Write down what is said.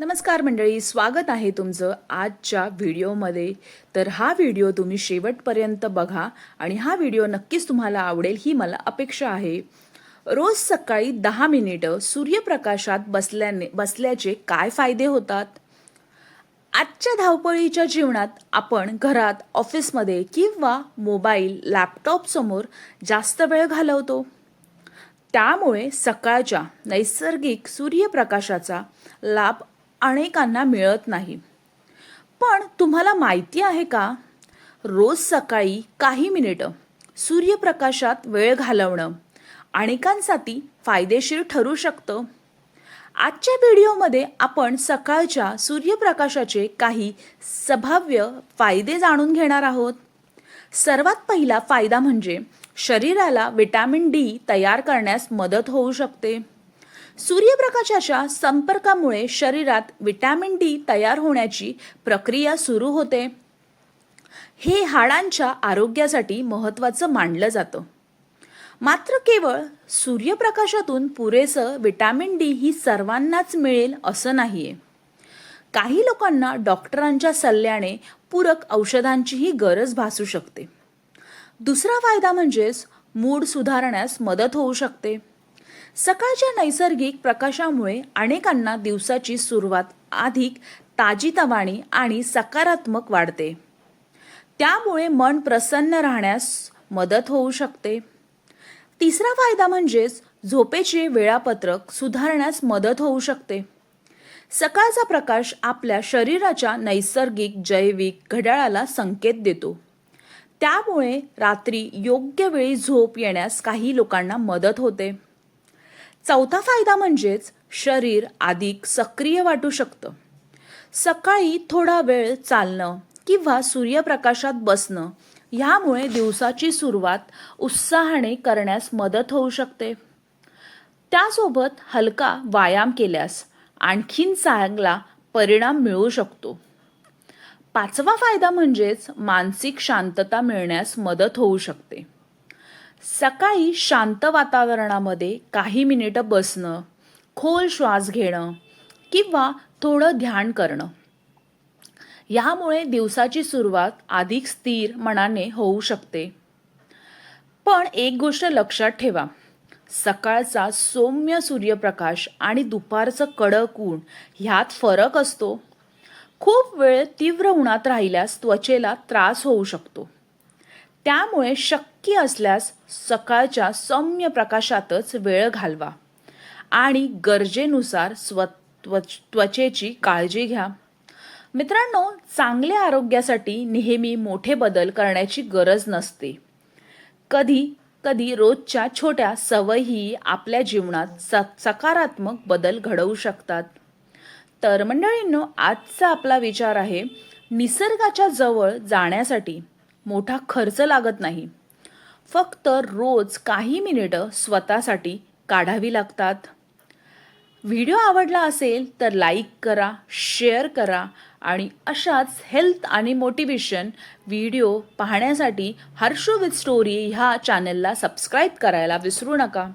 नमस्कार मंडळी, स्वागत आहे तुमचं आजच्या व्हिडिओमध्ये. तर हा व्हिडिओ तुम्ही शेवटपर्यंत बघा आणि हा व्हिडिओ नक्कीच तुम्हाला आवडेल ही मला अपेक्षा आहे. रोज सकाळी 10 मिनिटं सूर्यप्रकाशात बसल्याचे काय फायदे होतात? आजच्या धावपळीच्या जीवनात आपण घरात, ऑफिसमध्ये किंवा मोबाईल, लॅपटॉप समोर जास्त वेळ घालवतो. त्यामुळे सकाळच्या नैसर्गिक सूर्यप्रकाशाचा लाभ अनेकांना मिळत नाही. पण तुम्हाला माहिती आहे का, रोज सकाळी काही मिनिटं सूर्यप्रकाशात वेळ घालवणं अनेकांसाठी फायदेशीर ठरू शकतं. आजच्या व्हिडिओमध्ये आपण सकाळच्या सूर्यप्रकाशाचे काही संभाव्य फायदे जाणून घेणार आहोत. सर्वात पहिला फायदा म्हणजे शरीराला विटॅमिन डी तयार करण्यास मदत होऊ शकते. सूर्यप्रकाशाच्या संपर्कामुळे शरीरात विटॅमिन डी तयार होण्याची प्रक्रिया सुरू होते. हे हाडांच्या आरोग्यासाठी महत्त्वाचं मानलं जातं. मात्र केवळ सूर्यप्रकाशातून पुरेसं विटॅमिन डी ही सर्वांनाच मिळेल असं नाहीये. काही लोकांना डॉक्टरांच्या सल्ल्याने पूरक औषधांचीही गरज भासू शकते. दुसरा फायदा म्हणजेच मूड सुधारण्यास मदत होऊ शकते. सकाळच्या नैसर्गिक प्रकाशामुळे अनेकांना दिवसाची सुरुवात अधिक ताजीतवानी आणि सकारात्मक वाढते. त्यामुळे मन प्रसन्न राहण्यास मदत होऊ शकते. तिसरा फायदा म्हणजेच झोपेचे वेळापत्रक सुधारण्यास मदत होऊ शकते. सकाळचा प्रकाश आपल्या शरीराच्या नैसर्गिक जैविक घड्याळाला संकेत देतो. त्यामुळे रात्री योग्य वेळी झोप येण्यास काही लोकांना मदत होते. चौथा फायदा म्हणजेच शरीर अधिक सक्रिय वाटू शकतं. सकाळी थोडा वेळ चालणं किंवा सूर्यप्रकाशात बसणं ह्यामुळे दिवसाची सुरुवात उत्साहाने करण्यास मदत होऊ शकते. त्यासोबत हलका व्यायाम केल्यास आणखीन चांगला परिणाम मिळू शकतो. पाचवा फायदा म्हणजेच मानसिक शांतता मिळण्यास मदत होऊ शकते. सकाळी शांत वातावरणामध्ये काही मिनिटं बसणं, खोल श्वास घेणं किंवा थोडं ध्यान करणं यामुळे दिवसाची सुरुवात अधिक स्थिर मनाने होऊ शकते. पण एक गोष्ट लक्षात ठेवा, सकाळचा सौम्य सूर्यप्रकाश आणि दुपारचं कडक ऊन ह्यात फरक असतो. खूप वेळ तीव्र उन्हात राहिल्यास त्वचेला त्रास होऊ शकतो. त्यामुळे शक्य असल्यास सकाळच्या सौम्य प्रकाशातच वेळ घालवा आणि गरजेनुसार त्वचेची काळजी घ्या. मित्रांनो, चांगल्या आरोग्यासाठी नेहमी मोठे बदल करण्याची गरज नसते. कधी कधी रोजच्या छोट्या सवयी आपल्या जीवनात सकारात्मक बदल घडवू शकतात. तर मंडळींनो, आजचा आपला विचार आहे, निसर्गाच्या जवळ जाण्यासाठी मोठा खर्च लागत नाही. फक्त रोज काही मिनिटं स्वतःसाठी काढावी लागतात. व्हिडिओ आवडला असेल तर लाईक करा, शेअर करा आणि अशाच हेल्थ आणि मोटिवेशन व्हिडिओ पाहण्यासाठी हर्षू विथ स्टोरी ह्या चॅनलला सबस्क्राईब करायला विसरू नका.